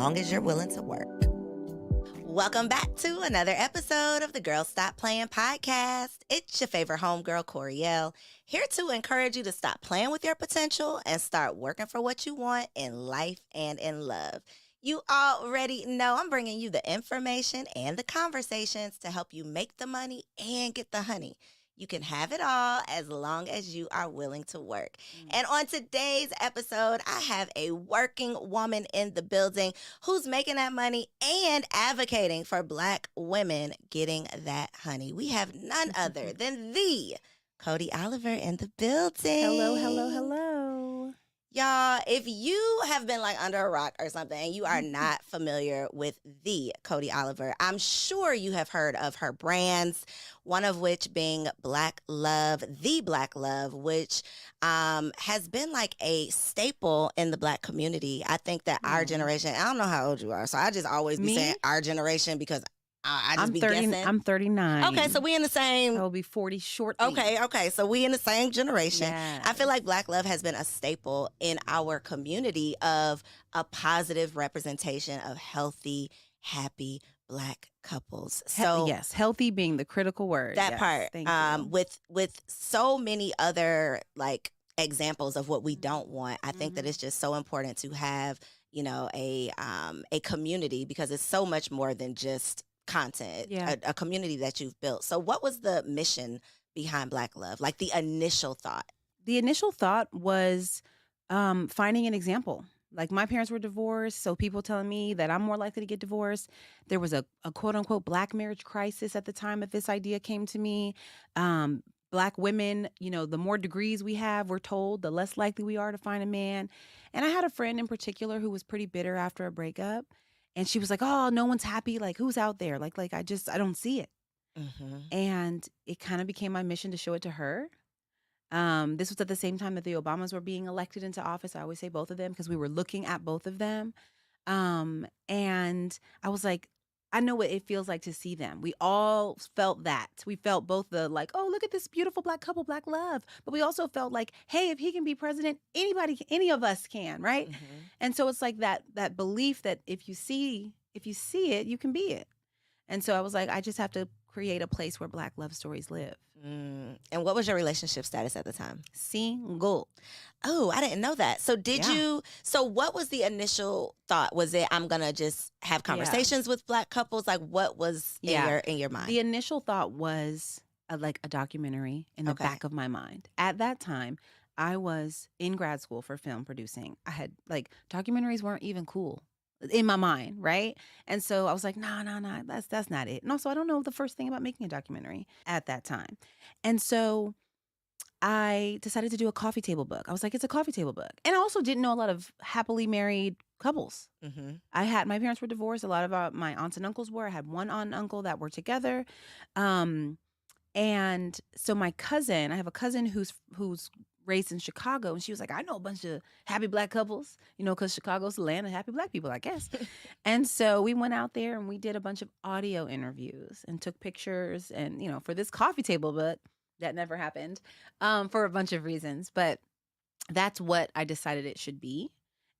long as you're willing to work. Welcome back to another episode of the Girl Stop Playing podcast. It's your favorite homegirl, Coriel, here to encourage you to stop playing with your potential and start working for what you want in life and in love. You already know I'm bringing you the information and the conversations to help you make the money and get the honey. You can have it all as long as you are willing to work. And on today's episode, I have a working woman in the building who's making that money and advocating for Black women getting that honey. We have none other than the Codie Oliver in the building. Hello, hello, hello. Y'all, if you have been like under a rock or something and you are not familiar with the Codie Oliver, I'm sure you have heard of her brands, one of which being Black Love, the Black Love, which has been like a staple in the Black community. I think that our generation, I don't know how old you are, so I just always be saying our generation because I just be guessing. I'm 39. Okay, so we in the same. I'll be 40 shortly. Okay, so we in the same generation. Yes. I feel like Black Love has been a staple in our community of a positive representation of healthy, happy Black couples. So yes, healthy being the critical word. that Yes, part, thank you. with so many other like examples of what we don't want, I think that Mhm. it's just so important to have, you know, a community because it's so much more than just content, Yeah. a community that you've built. So what was the mission behind Black Love? Like the initial thought? The initial thought was finding an example. Like my parents were divorced, so people telling me that I'm more likely to get divorced. There was a quote unquote Black marriage crisis at the time that this idea came to me. Black women, you know, the more degrees we have, we're told, the less likely we are to find a man. And I had a friend in particular who was pretty bitter after a breakup. And she was like, oh, no one's happy. Like, who's out there? Like I don't see it. Mm-hmm. And it kind of became my mission to show it to her. This was at the same time that the Obamas were being elected into office. I always say both of them because we were looking at both of them. And I was like, I know what it feels like to see them. We all felt that. We felt both the like, oh, look at this beautiful Black couple, Black love. But we also felt like, hey, if he can be president, any of us can, right? Mm-hmm. And so it's like that belief that if you see it, you can be it. And so I was like, I just have to create a place where Black love stories live. And what was your relationship status at the time? Single. Oh, I didn't know that. So Yeah. so what was the initial thought? Was it, I'm going to just have conversations with Black couples? Like what was in your mind? The initial thought was like a documentary in the Okay. back of my mind. At that time, I was in grad school for film producing. I had like documentaries weren't even cool in my mind, right? And so I was like, no, that's not it. And also, I don't know the first thing about making a documentary at that time. And so I decided to do a coffee table book. I was like, it's a coffee table book. And I also didn't know a lot of happily married couples. Mm-hmm. My parents were divorced. A lot of my aunts and uncles were. I had one aunt and uncle that were together. And so my cousin, I have a cousin who's raised in Chicago, and she was like, I know a bunch of happy Black couples, you know, because Chicago's the land of happy Black people, I guess. And so we went out there and we did a bunch of audio interviews and took pictures, and, you know, for this coffee table book, that never happened for a bunch of reasons, but that's what I decided it should be.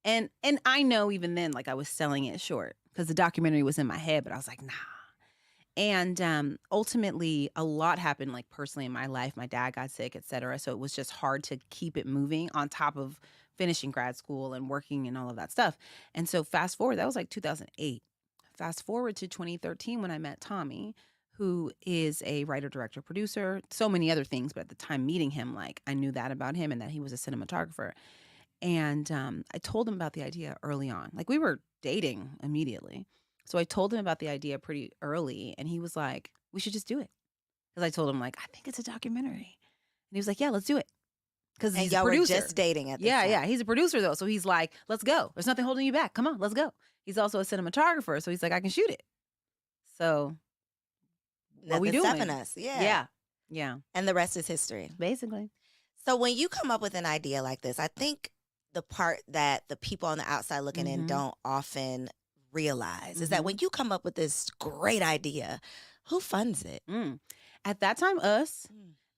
And I know even then, like I was selling it short because the documentary was in my head, but I was like, nah. And ultimately, a lot happened, like personally in my life. My dad got sick, et cetera. So it was just hard to keep it moving on top of finishing grad school and working and all of that stuff. And so fast forward, that was like 2008. Fast forward to 2013 when I met Tommy, who is a writer, director, producer, so many other things. But at the time meeting him, like I knew that about him and that he was a cinematographer. And I told him about the idea early on. Like we were dating immediately. So I told him about the idea pretty early, and he was like, we should just do it. Because I told him, like, I think it's a documentary. And he was like, yeah, let's do it. Because he's a producer. Were just dating at this time. Yeah. He's a producer, though. So he's like, let's go. There's nothing holding you back. Come on, let's go. He's also a cinematographer. So he's like, I can shoot it. So what are we doing? Stopping us. Yeah. Yeah. And the rest is history. Basically. So when you come up with an idea like this, I think the part that the people on the outside looking in don't often realize is that when you come up with this great idea, who funds it? At that time, us.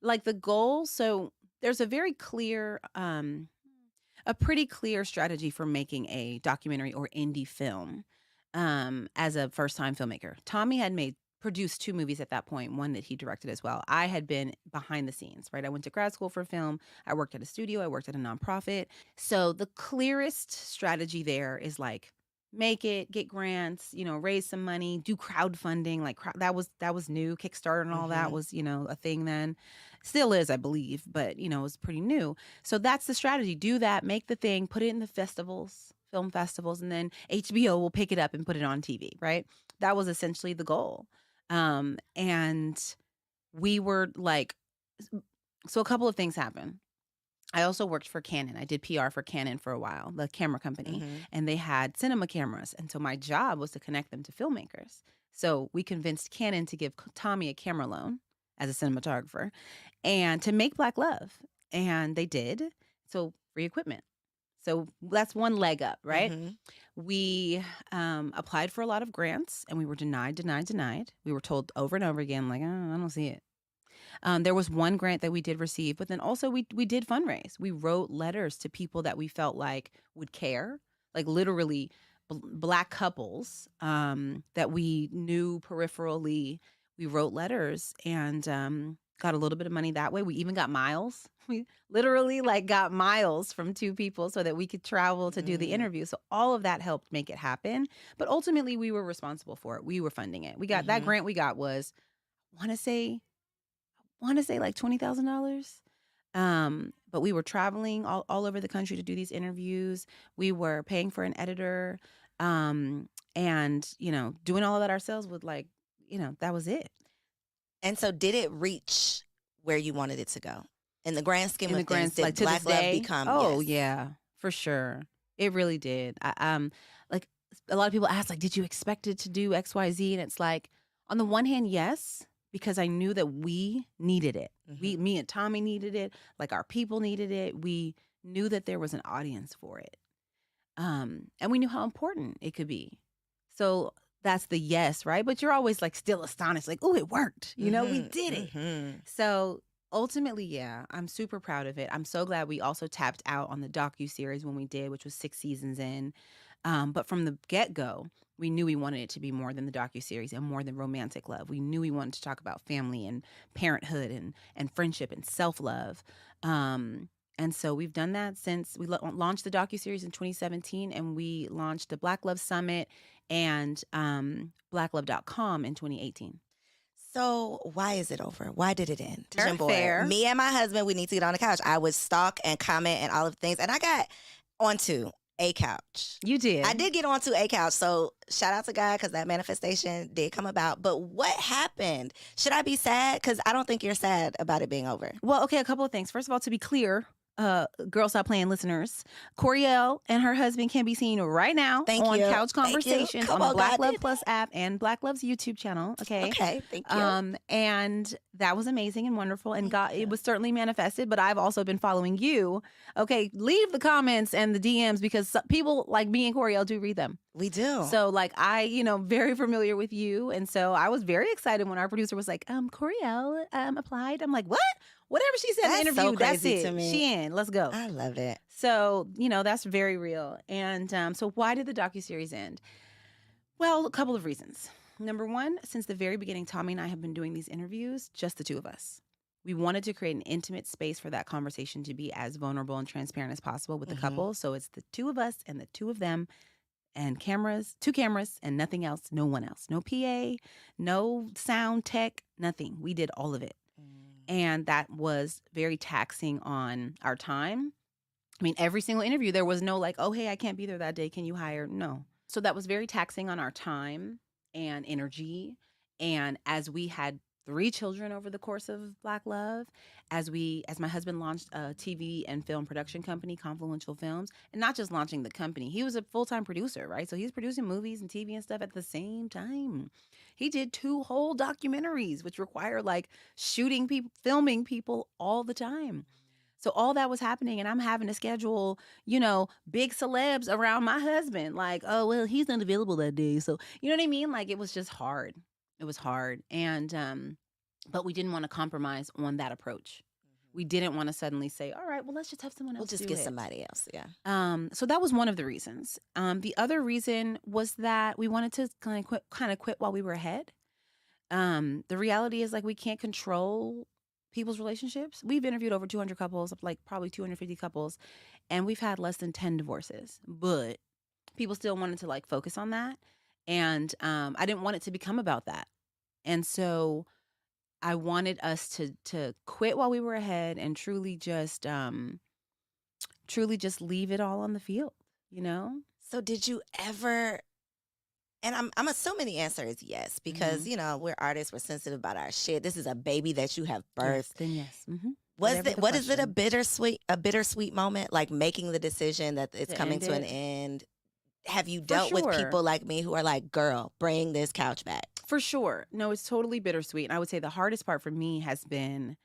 Like the goal, so there's a very clear a pretty clear strategy for making a documentary or indie film as a first-time filmmaker. Tommy had produced 2 movies at that point, one that he directed as well. I had been behind the scenes, right? I went to grad school for film. I worked at a studio. I worked at a nonprofit. So the clearest strategy there is like make it, get grants, raise some money, do crowdfunding. Like that was new. Kickstarter and all that was, a thing then. Still is, I believe, but it was pretty new. So that's the strategy. Do that, make the thing, put it in the festivals, film festivals, and then HBO will pick it up and put it on TV, right? That was essentially the goal. And we were like, so a couple of things happened. I also worked for Canon. I did PR for Canon for a while, the camera company, and they had cinema cameras. And so my job was to connect them to filmmakers. So we convinced Canon to give Tommy a camera loan as a cinematographer and to make Black Love. And they did. So free equipment. So that's one leg up, right? We applied for a lot of grants and we were denied. We were told over and over again, like, oh, I don't see it. There was one grant that we did receive, but then also we did fundraise. We wrote letters to people that we felt like would care, like literally Black couples that we knew peripherally. We wrote letters and got a little bit of money that way. We even got miles. We literally got miles from 2 people so that we could travel to do the interview. So all of that helped make it happen. But ultimately, we were responsible for it. We were funding it. We got that grant we got was, I want to say like $20,000. But we were traveling all over the country to do these interviews. We were paying for an editor and, doing all of that ourselves with that was it. And so did it reach where you wanted it to go? In the grand scheme of things, did to Black this Love day? become? Oh, yes. yeah, for sure. It really did. Like a lot of people ask, like, did you expect it to do XYZ? And it's like, on the one hand, yes, because I knew that we needed it. Me and Tommy needed it. Like our people needed it. We knew that there was an audience for it. And we knew how important it could be. So that's the yes, right? But you're always like still astonished, like, oh, it worked. We did it. So ultimately, yeah, I'm super proud of it. I'm so glad we also tapped out on the docuseries when we did, which was 6 seasons in. But from the get-go, we knew we wanted it to be more than the docuseries and more than romantic love. We knew we wanted to talk about family and parenthood and friendship and self-love. And so we've done that since we launched the docuseries in 2017, and we launched the Black Love Summit and blacklove.com in 2018. So why is it over? Why did it end? Fair. Me and my husband, we need to get on the couch. I would stalk and comment and all of the things. And I got onto a couch. You did. I did get onto a couch. So shout out to God because that manifestation did come about. But what happened? Should I be sad? Because I don't think you're sad about it being over. Well, okay, a couple of things. First of all, to be clear, Girl Stop Playing listeners, Coriel and her husband can be seen right now on Couch Conversations on the Black Love Plus app and Black Love's YouTube channel. Okay, thank you. And that was amazing and wonderful, and God, it was certainly manifested. But I've also been following you. Okay, leave the comments and the DMs because people like me and Coriel do read them. We do. So I, very familiar with you, and so I was very excited when our producer was like, Coriel applied. I'm like, what? Whatever she said in the interview, so that's crazy it. to me. She in. Let's go. I love it. So, that's very real. And so why did the docuseries end? Well, a couple of reasons. Number one, since the very beginning, Tommy and I have been doing these interviews, just the 2 of us. We wanted to create an intimate space for that conversation to be as vulnerable and transparent as possible with the couple. So it's the 2 of us and the 2 of them. And 2 cameras and nothing else, no one else. No PA, no sound tech, nothing. We did all of it. And that was very taxing on our time. I mean, every single interview, there was no like, oh, hey, I can't be there that day. Can you hire? No. So that was very taxing on our time and energy. And as we had 3 children over the course of Black Love, as my husband launched a TV and film production company, Confluential Films, and not just launching the company, he was a full-time producer, right? So he's producing movies and TV and stuff at the same time. He did 2 whole documentaries, which require shooting people, filming people all the time. So all that was happening, and I'm having to schedule, big celebs around my husband. Like, oh, well, he's not available that day. So, you know what I mean? It was just hard. It was hard. And, but we didn't want to compromise on that approach. We didn't want to suddenly say, all right, well, let's just have someone We'll else just do get it. somebody else. Yeah. So that was one of the reasons. The other reason was that we wanted to kind of quit while we were ahead. The reality is, like, we can't control people's relationships. We've interviewed over 200 couples, like probably 250 couples, and we've had less than 10 divorces. But people still wanted to like focus on that, and I didn't want it to become about that. And so I wanted us to quit while we were ahead and truly just leave it all on the field, you know? So did you ever? And I'm assuming the answer is yes, because we're artists, we're sensitive about our shit. This is a baby that you have Yes, birthed. then yes. What is it, a bittersweet moment, like making the decision that it's To coming end to an it? end? Have you For dealt with sure. people like me who are like, girl, bring this couch back? For sure. No, it's totally bittersweet. And I would say the hardest part for me has been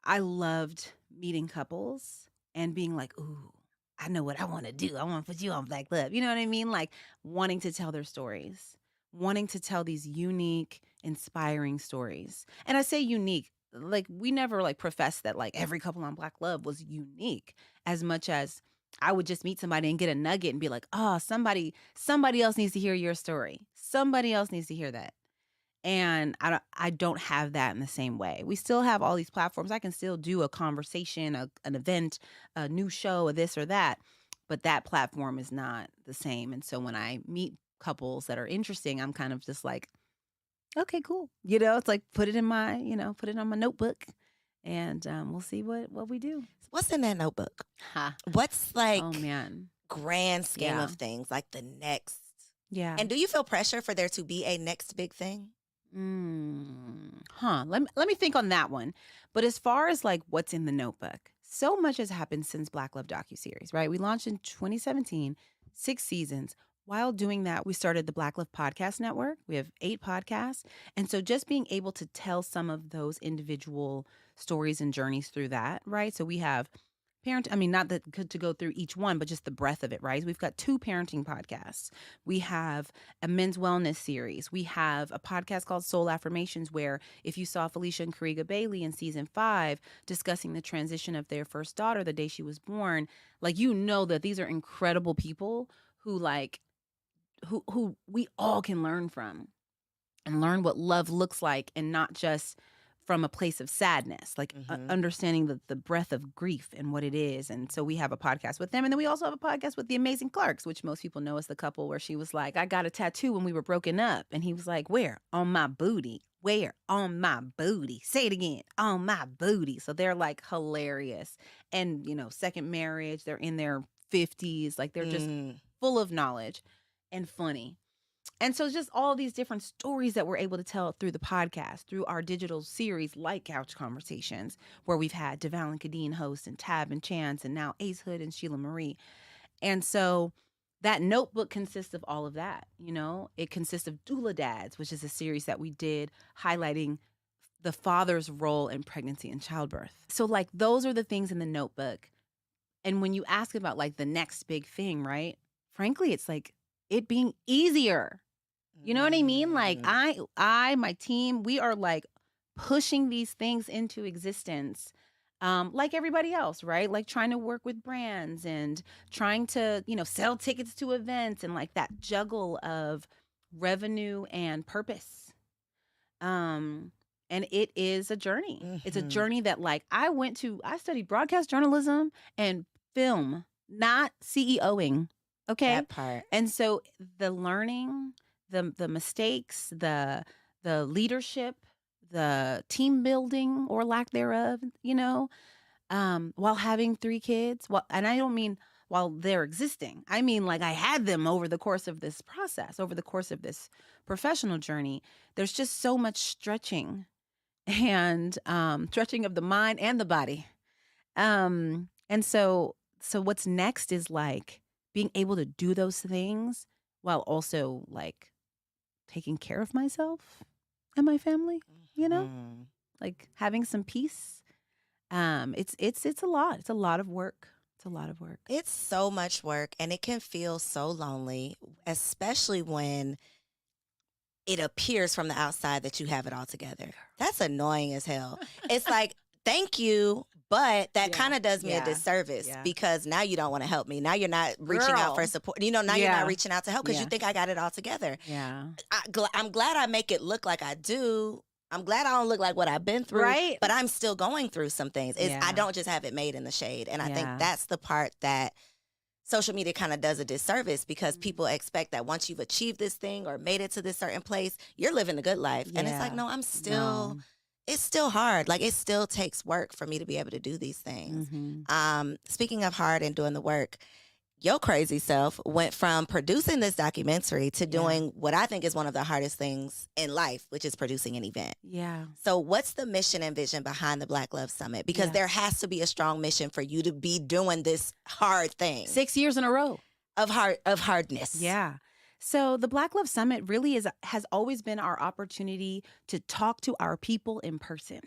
I loved meeting couples and being like, ooh, I know what I want to do. I want to put you on Black Love. You know what I mean? Like wanting to tell their stories, wanting to tell these unique, inspiring stories. And I say unique, like we never like professed that like every couple on Black Love was unique as much as I would just meet somebody and get a nugget and be like, oh, somebody else needs to hear your story. Somebody else needs to hear that. And I don't have that in the same way. We still have all these platforms. I can still do a conversation, an event, a new show, or this or that, but that platform is not the same. And so when I meet couples that are interesting, I'm kind of just like, okay, cool. It's like put it on my notebook, and we'll see what we do. What's in that notebook? Huh. What's like Oh man. grand scheme Yeah. of things, like the next? Yeah. And do you feel pressure for there to be a next big thing? Let me think on that one. But as far as like what's in the notebook, so much has happened since Black Love docuseries, right? We launched in 2017, 6 seasons. While doing that, we started the Black Love Podcast Network. We have 8 podcasts. And so just being able to tell some of those individual stories and journeys through that, right? So we have not that good to go through each one, but just the breadth of it, right? We've got 2 parenting podcasts. We have a men's wellness series. We have a podcast called Soul Affirmations, where if you saw Felicia and Kariga Bailey in season 5 discussing the transition of their first daughter the day she was born, like, that these are incredible people who who we all can learn from and learn what love looks like, and not just from a place of sadness, like understanding the breadth of grief and what it is. And so we have a podcast with them. And then we also have a podcast with the Amazing Clarks, which most people know as the couple where she was like, I got a tattoo when we were broken up. And he was like, where? On my booty. Where? On my booty. Say it again. On my booty. So they're like hilarious. And, second marriage, they're in their 50s. Like they're just full of knowledge and funny. And so just all these different stories that we're able to tell through the podcast, through our digital series like Couch Conversations, where we've had Deval and Kadeen host, and Tab and Chance, and now Ace Hood and Sheila Marie. And so that notebook consists of all of that. It consists of Doula Dads, which is a series that we did highlighting the father's role in pregnancy and childbirth. So like those are the things in the notebook. And when you ask about like the next big thing, right? Frankly, it's like it being easier. You know what I mean? Like my team, we are like pushing these things into existence, like everybody else, right? Like trying to work with brands and trying to, sell tickets to events, and like that juggle of revenue and purpose. And it is a journey. It's a journey that like I studied broadcast journalism and film, not CEOing. Okay. That part. And so the learning, the mistakes, the leadership, the team building or lack thereof, while having 3 kids. And I don't mean while they're existing. I mean, like I had them over the course of this process, over the course of this professional journey. There's just so much stretching and stretching of the mind and the body. And so what's next is like being able to do those things while also like taking care of myself and my family, like having some peace. It's a lot. It's a lot of work. It's a lot of work. It's so much work, and it can feel so lonely, especially when it appears from the outside that you have it all together. That's annoying as hell. It's like, thank you, But that Yeah. kind of does me a Yeah. disservice Yeah. because now you don't want to help me. Now you're not reaching out for Girl. support. Now you're Yeah. not reaching out to help because you Yeah. think I got it all together. Yeah. I'm glad I make it look like I do. I'm glad I don't look like what I've been through, Right. but I'm still going through some things. I Yeah. don't just have it made in the shade. And I think Yeah. that's the part that social media kind of does a disservice because people expect that once you've achieved this thing or made it to this certain place, you're living a good life. And it's like, Yeah. no, I'm still, No. it's still hard. Like it still takes work for me to be able to do these things. Speaking of hard and doing the work, your crazy self went from producing this documentary to doing what I think is one of the hardest things in life, which is producing an event. Yeah. So what's the mission and vision behind the Black Love Summit? Because Yeah. there has to be a strong mission for you to be doing this hard thing 6 years in a row. of hardness. Yeah. So the Black Love Summit really has always been our opportunity to talk to our people in person,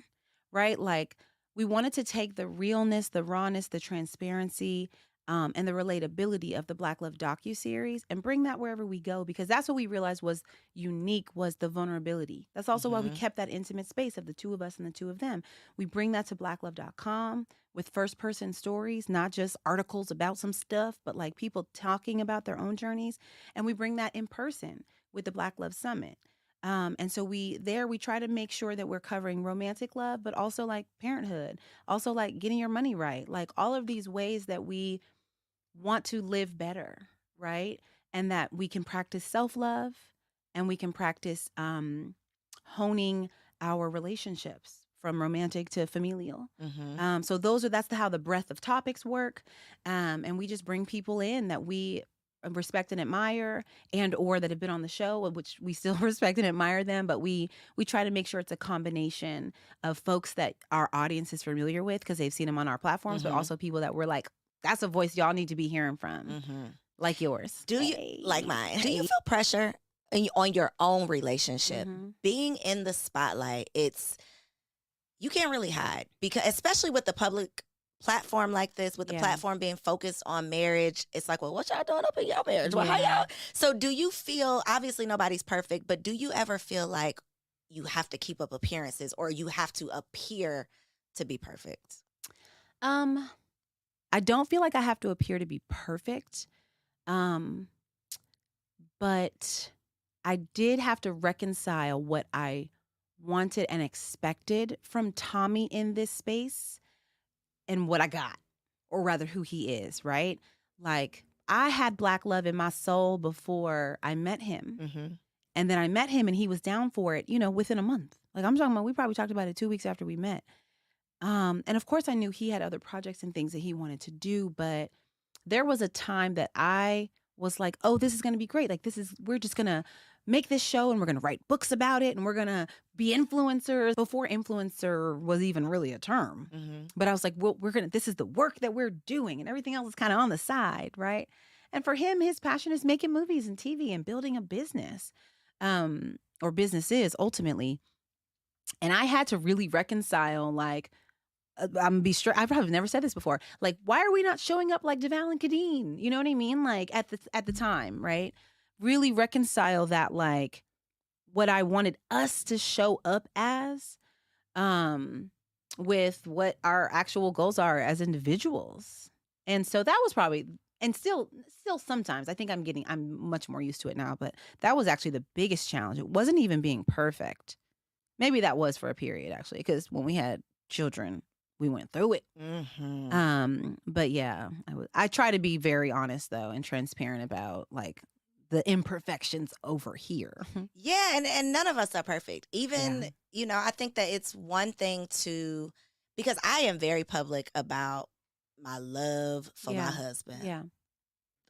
right? Like we wanted to take the realness, the rawness, the transparency, and the relatability of the Black Love docuseries and bring that wherever we go, because that's what we realized was unique, was the vulnerability. That's also why we kept that intimate space of the two of us and the two of them. We bring that to blacklove.com with first-person stories, not just articles about some stuff, but like people talking about their own journeys. And we bring that in person with the Black Love Summit. And so we try to make sure that we're covering romantic love, but also like parenthood, also like getting your money right, like all of these ways that we want to live better, right? And that we can practice self-love and we can practice honing our relationships from romantic to familial. So that's how the breadth of topics work. And we just bring people in that we respect and admire and or that have been on the show, which we still respect and admire them, but we try to make sure it's a combination of folks that our audience is familiar with because they've seen them on our platforms, but also people that we're like, that's a voice y'all need to be hearing from, like yours. Do you like mine? Do you feel pressure on your own relationship? Being in the spotlight, you can't really hide because especially with the public platform like this, with the platform being focused on marriage, it's like, well, what y'all doing up in your marriage? Well, how y'all? So do you feel, obviously nobody's perfect, but do you ever feel like you have to keep up appearances or you have to appear to be perfect? I don't feel like I have to appear to be perfect. But I did have to reconcile what I wanted and expected from Tommy in this space and what I got, or rather who he is, right? Like I had Black love in my soul before I met him. And then I met him and he was down for it, within a month. Like I'm talking about, we probably talked about it 2 weeks after we met. And of course I knew he had other projects and things that he wanted to do, but there was a time that I was like, oh, this is going to be great. Like we're just going to make this show and we're going to write books about it and we're going to be influencers before influencer was even really a term. But I was like, well, this is the work that we're doing and everything else is kind of on the side. Right. And for him, his passion is making movies and TV and building a business, or businesses ultimately. And I had to really reconcile, like, I'm gonna be straight. I probably never said this before. Like, why are we not showing up like Deval and Kadeen? You know what I mean? Like at the time, right? Really reconcile that, like, what I wanted us to show up as, with what our actual goals are as individuals. And so that was probably, and still sometimes I think I'm much more used to it now. But that was actually the biggest challenge. It wasn't even being perfect. Maybe that was for a period actually, because when we had children, we went through it. But yeah, I try to be very honest though and transparent about like the imperfections over here. Yeah, and none of us are perfect. Even, I think that it's one thing because I am very public about my love for my husband. Yeah.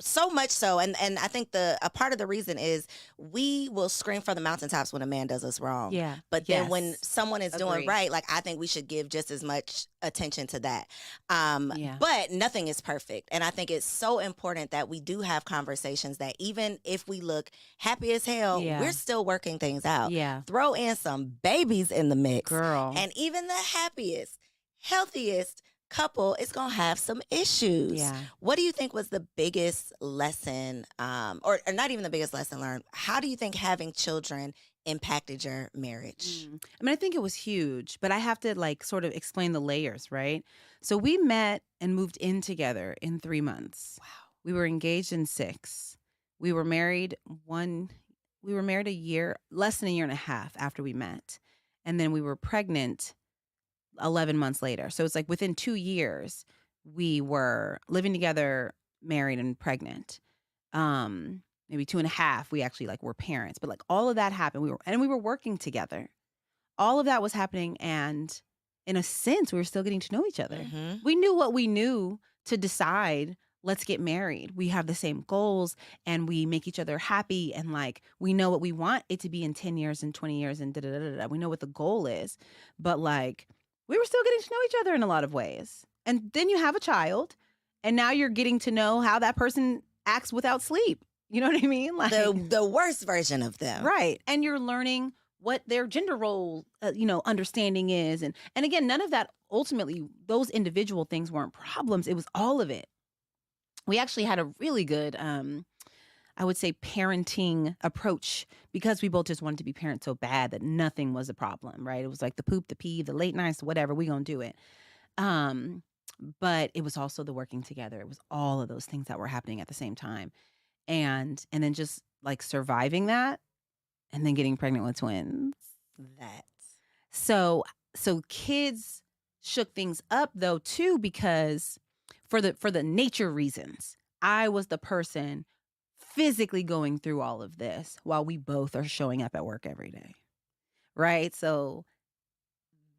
So much so, and I think a part of the reason is we will scream from the mountaintops when a man does us wrong. Yeah. But then when someone is doing right, like I think we should give just as much attention to that. But nothing is perfect. And I think it's so important that we do have conversations that even if we look happy as hell, we're still working things out. Yeah. Throw in some babies in the mix. Girl. And even the happiest, healthiest, couple is going to have some issues. Yeah. What do you think was the biggest lesson, or not even the biggest lesson learned? How do you think having children impacted your marriage? I mean, I think it was huge, but I have to like sort of explain the layers, right? So we met and moved in together in 3 months. Wow. We were engaged in 6. We were married a year, less than a year and a half after we met. And then we were pregnant 11 months later. So it's like within 2 years, we were living together, married and pregnant. Maybe 2.5, we actually like were parents. But like all of that happened. We were working together. All of that was happening. And in a sense, we were still getting to know each other. Mm-hmm. We knew what we knew to decide, let's get married. We have the same goals and we make each other happy. And like, we know what we want it to be in 10 years and 20 years and da-da-da-da-da. We know what the goal is. But like, we were still getting to know each other in a lot of ways. And then you have a child and now you're getting to know how that person acts without sleep. You know what I mean? Like The worst version of them. right. And you're learning what their gender role, understanding is. And again, none of that, ultimately, those individual things weren't problems. It was all of it. We actually had a really good, I would say, parenting approach because we both just wanted to be parents so bad that nothing was a problem, right? It was like the poop, the pee, the late nights, whatever, we gonna do it. But it was also the working together. It was all of those things that were happening at the same time. And then just like surviving that and then getting pregnant with twins. So kids shook things up though too, because for the nature reasons, I was the person physically going through all of this while we both are showing up at work every day. Right? So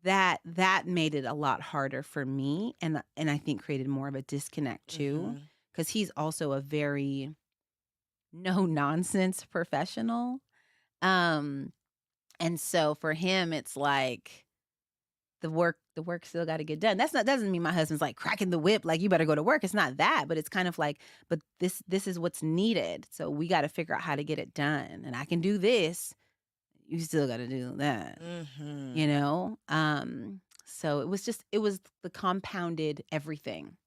that made it a lot harder for me and I think created more of a disconnect too, because he's also a very no nonsense professional. And so for him, it's like the work still got to get done. Doesn't mean my husband's like cracking the whip, like you better go to work. It's not that, but it's kind of like, but this is what's needed. So we got to figure out how to get it done. And I can do this. You still got to do that, So it was the compounded everything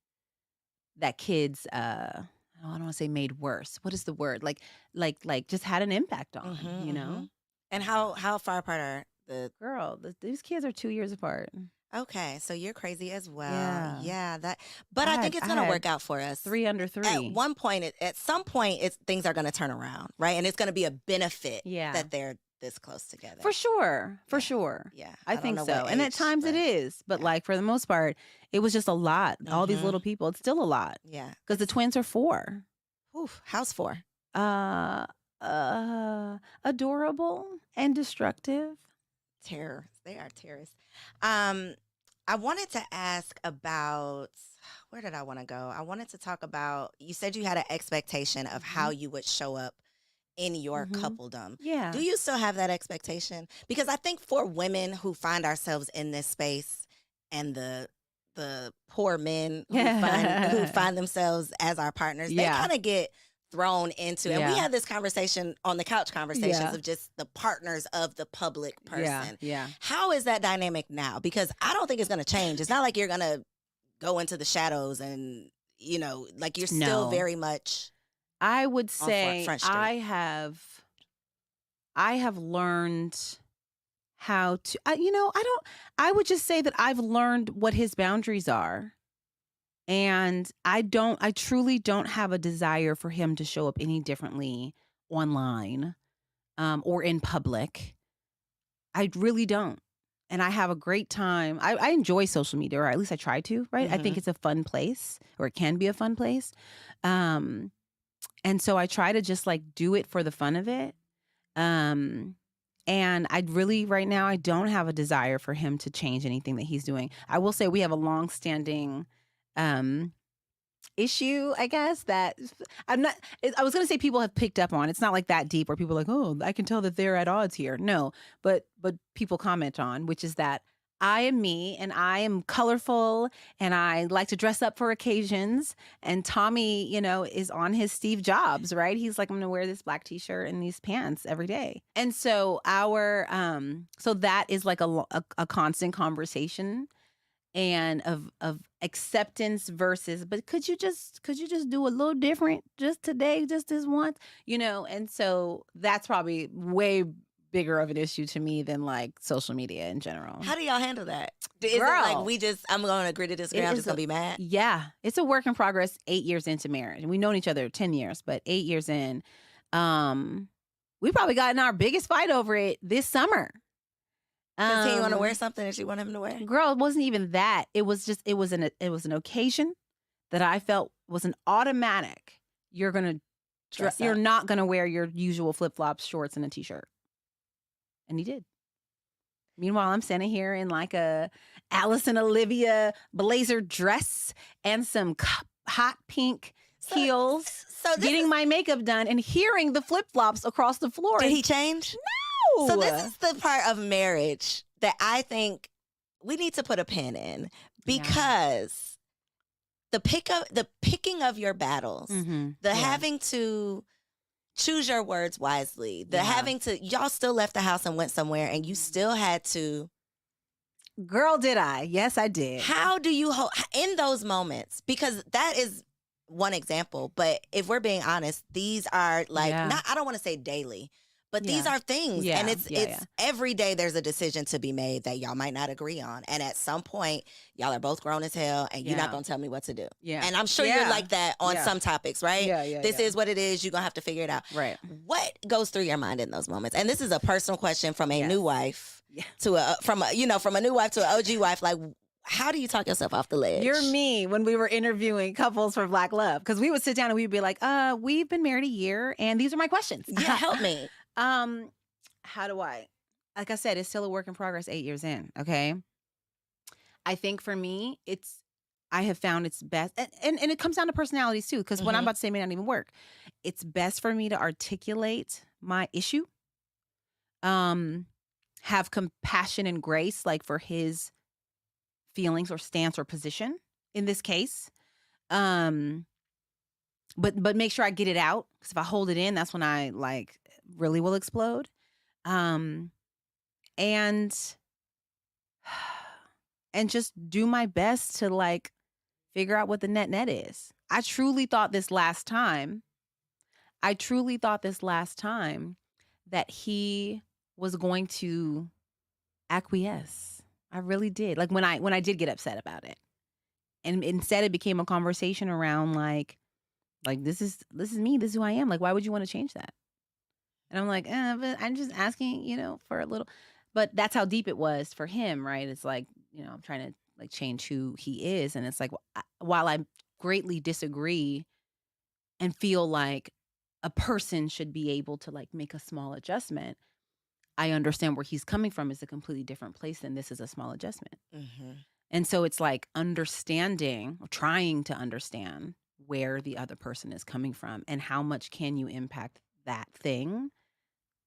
that kids, I don't want to say made worse. What is the word? Like just had an impact on, And how far apart are the girl? These kids are 2 years apart. Okay, so you're crazy as well. Yeah. But I think it's going to work out for us. 3 under 3. At some point, things are going to turn around, right? And it's going to be a benefit Yeah. that they're this close together. For sure. Yeah. I think so. And at times it is, but like for the most part, it was just a lot. All these little people, it's still a lot. Yeah. Because the twins are 4. Oof, how's 4? Adorable and destructive. Terror. They are terrorists. I wanted to ask about, where did I want to go? I wanted to talk about, you said you had an expectation of how you would show up in your coupledom. Yeah. Do you still have that expectation? Because I think for women who find ourselves in this space and the poor men who find themselves as our partners, they kind of get thrown into, and we had this conversation on the couch conversations of just the partners of the public person. Yeah. How is that dynamic now? Because I don't think it's going to change. It's not like you're going to go into the shadows and, like you're still very much. I would say Front Street. I have learned how to, I would just say that I've learned what his boundaries are. And I truly don't have a desire for him to show up any differently online or in public. I really don't. And I have a great time. I enjoy social media, or at least I try to, right? I think it's a fun place, or it can be a fun place. And so I try to just like do it for the fun of it. And right now, I don't have a desire for him to change anything that he's doing. I will say we have a long-standing issue, I guess, that I was going to say people have picked up on. It's not like that deep where people are like, oh, I can tell that they're at odds here. No, but people comment on, which is that I am me and I am colorful and I like to dress up for occasions. And Tommy, is on his Steve Jobs, right? He's like, I'm going to wear this black t-shirt and these pants every day. And so so that is like a constant conversation. and of acceptance versus, but could you just do a little different just today, just this once, and so that's probably way bigger of an issue to me than like social media in general. How do y'all handle that? Is Girl, it like I'm going to agree to disagree, I'm just going to be mad? Yeah, it's a work in progress 8 years into marriage. And we've known each other 10 years, but 8 years in, we probably got in our biggest fight over it this summer. Does he want to wear something that you want him to wear? Girl, it wasn't even that. It was just, it was an occasion that I felt was an automatic. You're not gonna wear your usual flip flops, shorts, and a t-shirt. And he did. Meanwhile, I'm standing here in like a Alice and Olivia blazer dress and some hot pink heels, getting my makeup done and hearing the flip flops across the floor. Did he change? No. So this is the part of marriage that I think we need to put a pin in, because the picking of your battles, having to choose your words wisely, having to, y'all still left the house and went somewhere and you still had to. Girl, did I? Yes, I did. How do you hold in those moments? Because that is one example, but if we're being honest, these are like, I don't want to say daily, but these are things. And it's every day there's a decision to be made that y'all might not agree on. And at some point, y'all are both grown as hell and you're not going to tell me what to do. Yeah. And I'm sure you're like that on some topics, right? This is what it is. You're going to have to figure it out. Right. What goes through your mind in those moments? And this is a personal question from a new wife to from a new wife to an OG wife. Like, how do you talk yourself off the ledge? You're me when we were interviewing couples for Black Love, because we would sit down and we'd be like, we've been married a year and these are my questions. Yeah, help me. How do I, like I said, it's still a work in progress 8 years in. Okay. I think for me, I have found it's best. And it comes down to personalities too. Cause what I'm about to say may not even work. It's best for me to articulate my issue. Have compassion and grace, like for his feelings or stance or position in this case. But make sure I get it out. Cause if I hold it in, that's when I like really will explode. And just do my best to like figure out what the net is. I truly thought this last time that he was going to acquiesce. I really did. Like when I did get upset about it. And instead it became a conversation around like this is me, this is who I am. Like, why would you want to change that? And I'm like, but I'm just asking, for a little. But that's how deep it was for him, right? It's like, I'm trying to like change who he is. And it's like, while I greatly disagree and feel like a person should be able to like make a small adjustment, I understand where he's coming from is a completely different place than this is a small adjustment. And so it's like understanding, or trying to understand where the other person is coming from and how much can you impact that thing,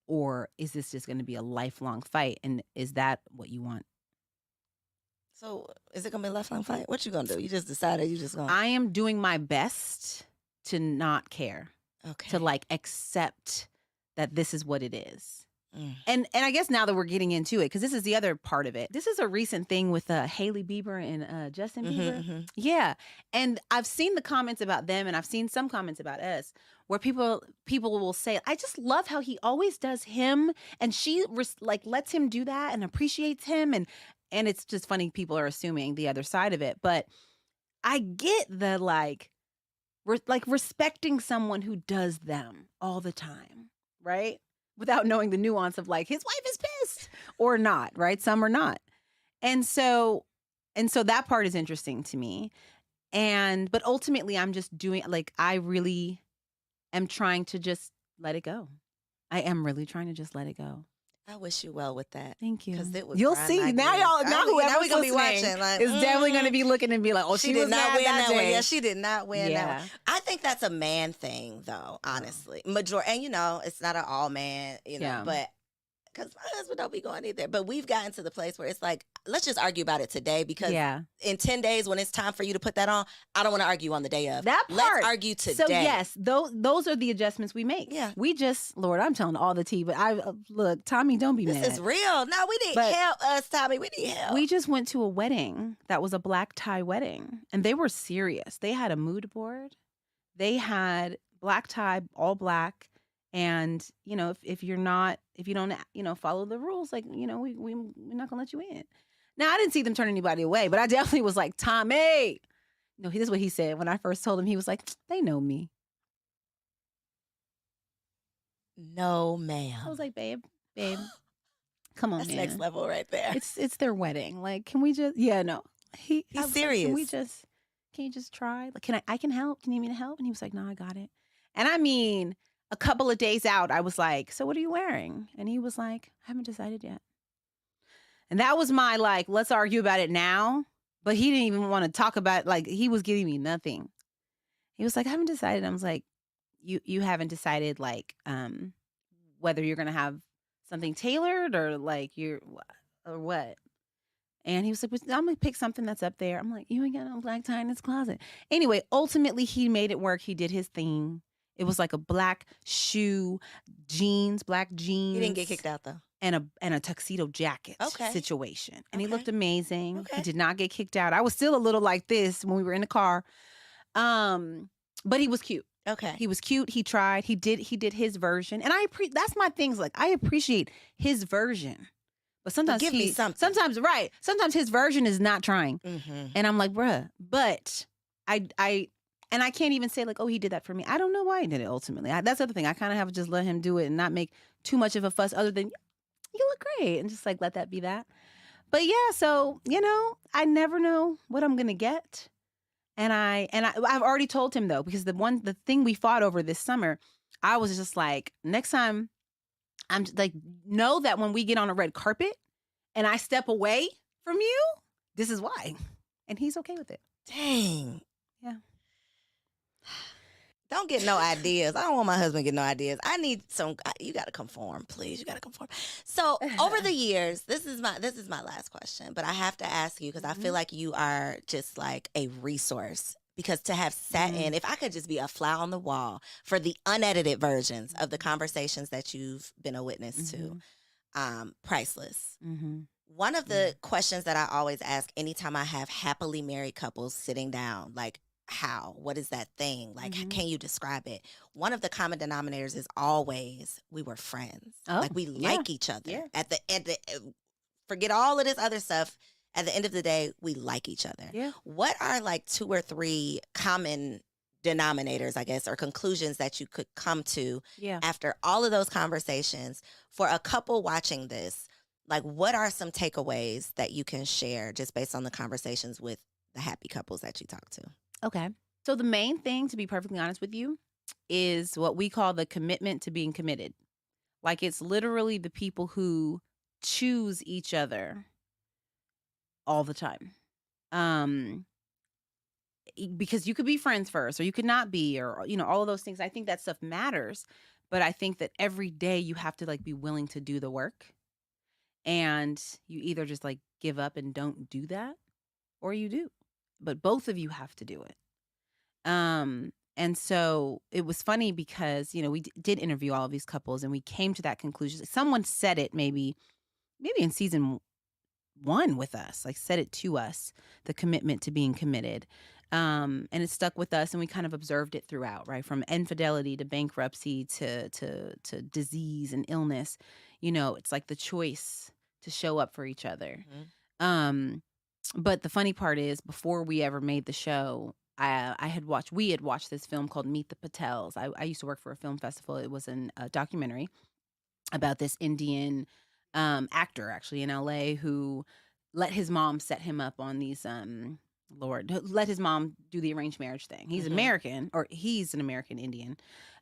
or is this just going to be a lifelong fight? And is that what you want? So is it going to be a lifelong fight? What you going to do? You just decided you just going to... I am doing my best to not care. Okay. To like accept that this is what it is. And I guess now that we're getting into it, because this is the other part of it. This is a recent thing with Hailey Bieber and Justin Bieber. Yeah. And I've seen the comments about them, and I've seen some comments about us where people will say, I just love how he always does him, and she like lets him do that and appreciates him. And it's just funny. People are assuming the other side of it. But I get the like respecting someone who does them all the time, right? Without knowing the nuance of like his wife is pissed or not, right? Some are not. And so that part is interesting to me. But ultimately I'm just doing, like, I really am trying to just let it go. I am really trying to just let it go. I wish you well with that. Thank you. Because you'll see now. Whoever's we gonna be watching like, is definitely gonna be looking and be like, "Oh, she did not win that one." Yeah, she did not win that one. I think that's a man thing, though. Honestly, majority, and it's not an all man, but because my husband don't be going either. But we've gotten to the place where it's like, let's just argue about it today because in 10 days when it's time for you to put that on, I don't want to argue on the day of. That part. Let's argue today. So yes, those are the adjustments we make. Yeah. We just, Lord, I'm telling all the tea, but look, Tommy, don't be mad. This is real. No, we need help us, Tommy. We need help. We just went to a wedding that was a black tie wedding, and they were serious. They had a mood board. They had black tie, all black. And, you know, if you don't, you know, follow the rules, like, you know, we're not gonna let you in. Now, I didn't see them turn anybody away, but I definitely was like, Tommy. No, this is what he said when I first told him. He was like, they know me. No, ma'am. I was like, babe, come on, That's man. next level right there. It's their wedding. Like, can we just? Yeah, no. He's serious. Like, can you just try? Like, I can help. Can you need me to help? And he was like, no, I got it. And I mean, a couple of days out, I was like, so what are you wearing? And he was like, I haven't decided yet. And that was my, like, let's argue about it now. But he didn't even want to talk about, like, he was giving me nothing. He was like, I haven't decided. I was like, you haven't decided, like, whether you're going to have something tailored or, like, or what? And he was like, I'm going to pick something that's up there. I'm like, you ain't got no black tie in this closet. Anyway, ultimately, he made it work. He did his thing. It was like a black shoe, black jeans. He didn't get kicked out, though. And a tuxedo jacket situation. And he looked amazing. He did not get kicked out. I was still a little like this when we were in the car. But he was cute. Okay. He was cute. He tried. He did his version. And that's my things. Like, I appreciate his version. But sometimes give me something. Sometimes his version is not trying. Mm-hmm. And I'm like, bruh. But and I can't even say, like, oh, he did that for me. I don't know why he did it ultimately. That's the other thing. I kind of have to just let him do it and not make too much of a fuss other than, you look great. And just, like, let that be that. But, yeah, so, you know, I never know what I'm going to get. And I've already told him, though, because the thing we fought over this summer, I was just like, next time, I'm just, like, know that when we get on a red carpet and I step away from you, this is why. And he's okay with it. Dang. Yeah. Don't get no ideas. I don't want my husband to get no ideas. I need you got to conform, please. You got to conform. So over the years, this is my last question, but I have to ask you because I feel like you are just like a resource. Because to have sat in, if I could just be a fly on the wall for the unedited versions of the conversations that you've been a witness to, priceless. One of the questions that I always ask anytime I have happily married couples sitting down, like, what is that thing? Like, can you describe it? One of the common denominators is always we were friends. Like, we like each other. Yeah. At the end, forget all of this other stuff. At the end of the day, we like each other. Yeah. What are like 2 or 3 common denominators, I guess, or conclusions that you could come to after all of those conversations for a couple watching this? Like, what are some takeaways that you can share just based on the conversations with the happy couples that you talk to? Okay. So the main thing, to be perfectly honest with you, is what we call the commitment to being committed. Like, it's literally the people who choose each other all the time. Because you could be friends first or you could not be, or, you know, all of those things. I think that stuff matters. But I think that every day you have to, like, be willing to do the work. And you either just, like, give up and don't do that, or you do. But both of you have to do it. And so it was funny because, you know, we did interview all of these couples and we came to that conclusion. Someone said it maybe in season 1 with us, like, said it to us, the commitment to being committed. And it stuck with us, and we kind of observed it throughout, right? From infidelity to bankruptcy to disease and illness. You know, it's like the choice to show up for each other. But the funny part is, before we ever made the show, we had watched this film called Meet the Patels. I used to work for a film festival. It was a documentary about this Indian actor, actually, in LA, who let his mom set him up on these, let his mom do the arranged marriage thing. He's American, or he's an American Indian,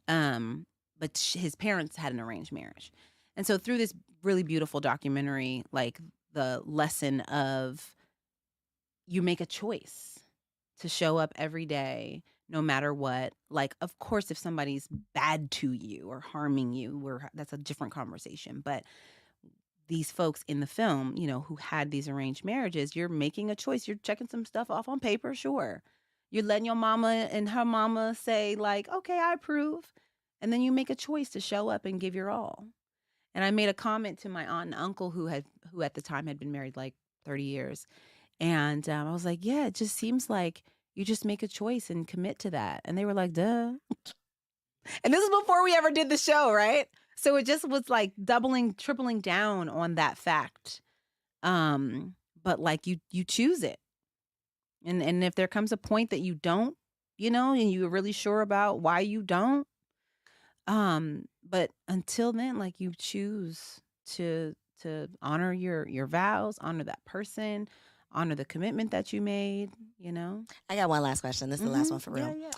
but his parents had an arranged marriage. And so through this really beautiful documentary, like, the lesson of, you make a choice to show up every day, no matter what. Like, of course, if somebody's bad to you or harming you, that's a different conversation. But these folks in the film, who had these arranged marriages, you're making a choice. You're checking some stuff off on paper, sure. You're letting your mama and her mama say, like, okay, I approve. And then you make a choice to show up and give your all. And I made a comment to my aunt and uncle who at the time had been married like 30 years. And I was like, yeah, it just seems like you just make a choice and commit to that. And they were like, duh. And this is before we ever did the show, right? So it just was like tripling down on that fact. But like you choose it. And if there comes a point that you don't, and you're really sure about why you don't, but until then, like, you choose to honor your vows, honor that person, honor the commitment that you made, I got one last question. This is the last one for real. Yeah.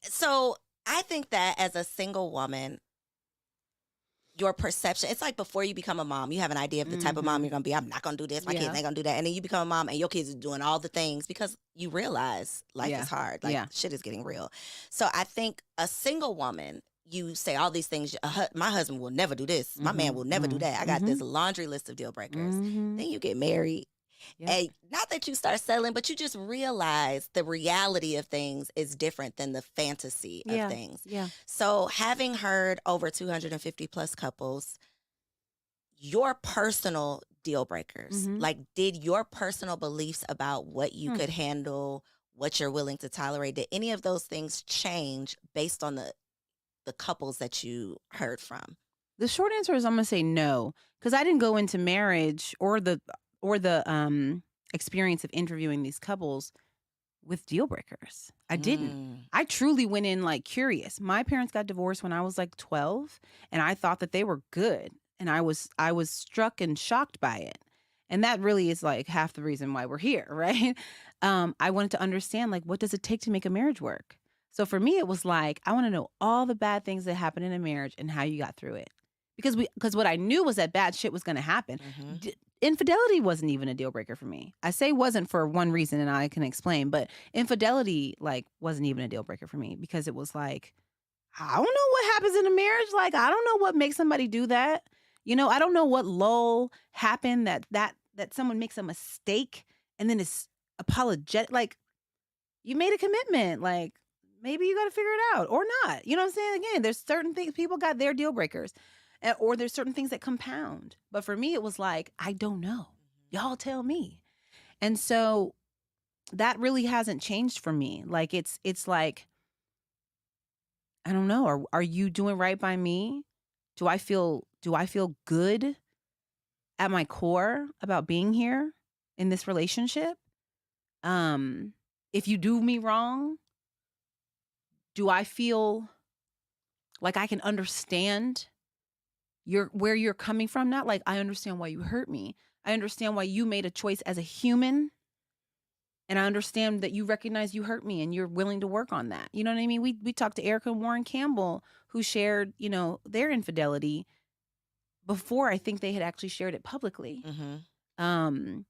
So I think that as a single woman, your perception, it's like before you become a mom, you have an idea of the type of mom you're going to be. I'm not going to do this. My kids ain't going to do that. And then you become a mom and your kids are doing all the things because you realize life is hard. Like, shit is getting real. So I think a single woman, you say all these things. My husband will never do this. My man will never do that. I got this laundry list of deal breakers. Then you get married. And not that you start settling, but you just realize the reality of things is different than the fantasy of things. Yeah. So having heard over 250 plus couples, your personal deal breakers, like, did your personal beliefs about what you could handle, what you're willing to tolerate, did any of those things change based on the couples that you heard from? The short answer is I'm going to say no, because I didn't go into marriage or the experience of interviewing these couples with deal breakers. I didn't. I truly went in like curious. My parents got divorced when I was like 12, and I thought that they were good, and I was struck and shocked by it. And that really is like half the reason why we're here, right? I wanted to understand, like, what does it take to make a marriage work? So for me, it was like, I want to know all the bad things that happen in a marriage and how you got through it. Because what I knew was that bad shit was going to happen. Infidelity wasn't even a deal breaker for me. I say wasn't for one reason, and I can explain. But infidelity, like, wasn't even a deal breaker for me, because it was like, I don't know what happens in a marriage. Like, I don't know what makes somebody do that. I don't know what lull happened that someone makes a mistake and then is apologetic. Like, you made a commitment. Like, maybe you got to figure it out or not. You know what I'm saying? Again, there's certain things, people got their deal breakers. Or there's certain things that compound. But for me, it was like, I don't know. Y'all tell me. And so that really hasn't changed for me. Like, it's like, I don't know. Are you doing right by me? Do I feel good at my core about being here in this relationship? If you do me wrong, do I feel like I can understand where you're coming from? Not like, I understand why you hurt me. I understand why you made a choice as a human. And I understand that you recognize you hurt me and you're willing to work on that. You know what I mean? We talked to Erica and Warren Campbell, who shared, their infidelity before I think they had actually shared it publicly. And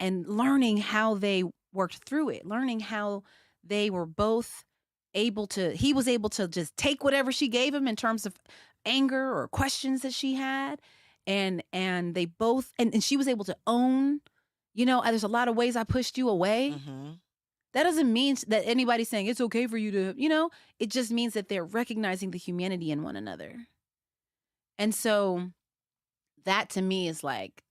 learning how they worked through it, learning how they were both he was able to just take whatever she gave him in terms of anger or questions that she had. And they both, and she was able to own, there's a lot of ways I pushed you away. That doesn't mean that anybody's saying it's okay for you to, it just means that they're recognizing the humanity in one another. And so that to me is like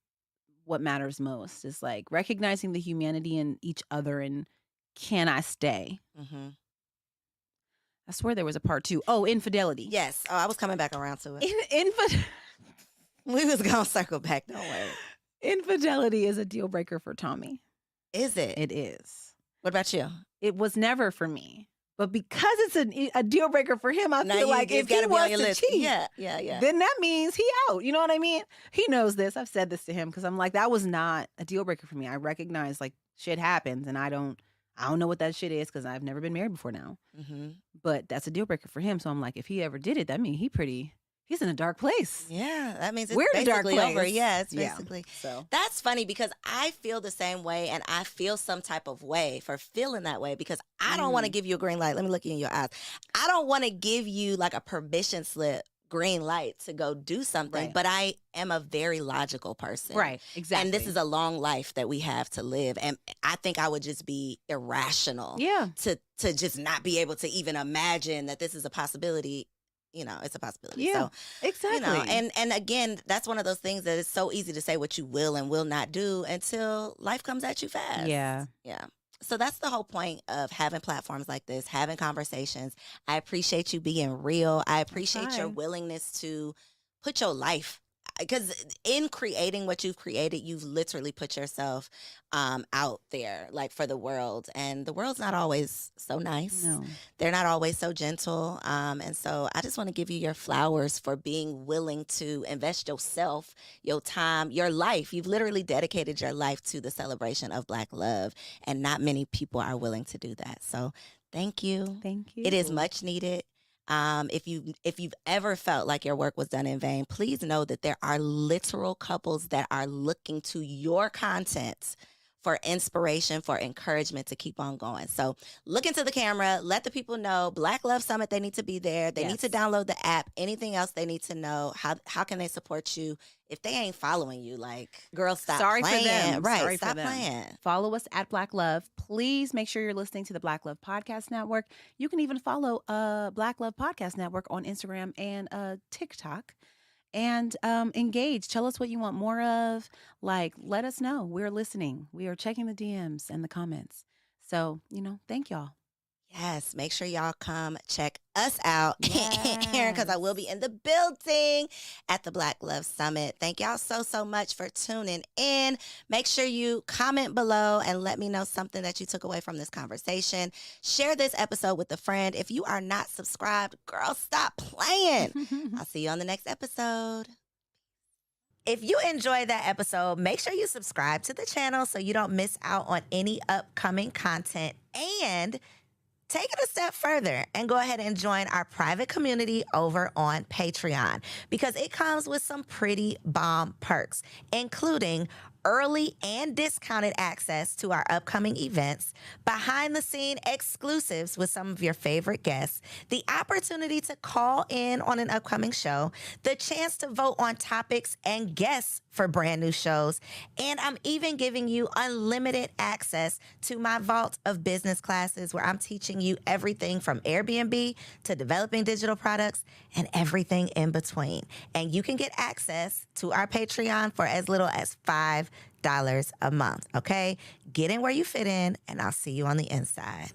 what matters most, is like recognizing the humanity in each other and can I stay? I swear there was a part 2. Oh, infidelity. Yes. Oh, I was coming back around to it. We was going to circle back. Don't worry. Infidelity is a deal breaker for Tommy. Is it? It is. What about you? It was never for me. But because it's a deal breaker for him, I feel like if he wants to cheat, then that means he out. You know what I mean? He knows this. I've said this to him because I'm like, that was not a deal breaker for me. I recognize like shit happens, and I don't know what that shit is because I've never been married before now. But that's a deal breaker for him. So I'm like, if he ever did it, that means he's in a dark place. Yeah, that means it's We're in a dark basically place. over. Yeah, it's basically. So that's funny because I feel the same way, and I feel some type of way for feeling that way because I don't want to give you a green light. Let me look you in your eyes. I don't want to give you like a permission slip green light to go do something, Right. but I am a very logical person. Right. Exactly. And this is a long life that we have to live. And I think I would just be irrational yeah. to just not be able to even imagine that this is a possibility. You know, it's a possibility. Yeah. So, Exactly. you know, and again, that's one of those things that it's so easy to say what you will and will not do until life comes at you fast. Yeah. Yeah. So that's the whole point of having platforms like this, having conversations. I appreciate you being real. I appreciate your try. willingness to put your life, because in creating what you've created, you've literally put yourself out there, like, for the world. And the world's not always so nice. No. They're not always so gentle. And so I just want to give you your flowers for being willing to invest yourself, your time, your life. You've literally dedicated your life to the celebration of Black love. And not many people are willing to do that. So thank you. Thank you. It is much needed. If you've ever felt like your work was done in vain, please know that there are literal couples that are looking to your content for inspiration, for encouragement to keep on going. So look into the camera, let the people know Black Love Summit, they need to be there. They need to download the app. Anything else they need to know? How can they support you? If they ain't following you, like, girl, stop Sorry playing. for them. Right, Sorry stop for them. playing. Follow us at Black Love. Please make sure you're listening to the Black Love Podcast Network. You can even follow Black Love Podcast Network on Instagram and TikTok. And engage. Tell us what you want more of. Like, let us know. We're listening. We are checking the DMs and the comments. So, thank y'all. Yes, make sure y'all come check us out, Aaron, because I will Yes. be in the building at the Black Love Summit. Thank y'all so much for tuning in. Make sure you comment below and let me know something that you took away from this conversation. Share this episode with a friend. If you are not subscribed, girl, stop playing. I'll see you on the next episode. If you enjoyed that episode, make sure you subscribe to the channel so you don't miss out on any upcoming content. And take it a step further and go ahead and join our private community over on Patreon, because it comes with some pretty bomb perks, including early and discounted access to our upcoming events, behind the scene exclusives with some of your favorite guests, the opportunity to call in on an upcoming show, the chance to vote on topics and guests for brand new shows, and I'm even giving you unlimited access to my vault of business classes where I'm teaching you everything from Airbnb to developing digital products and everything in between. And you can get access to our Patreon for as little as $5 a month, okay? Get in where you fit in, and I'll see you on the inside.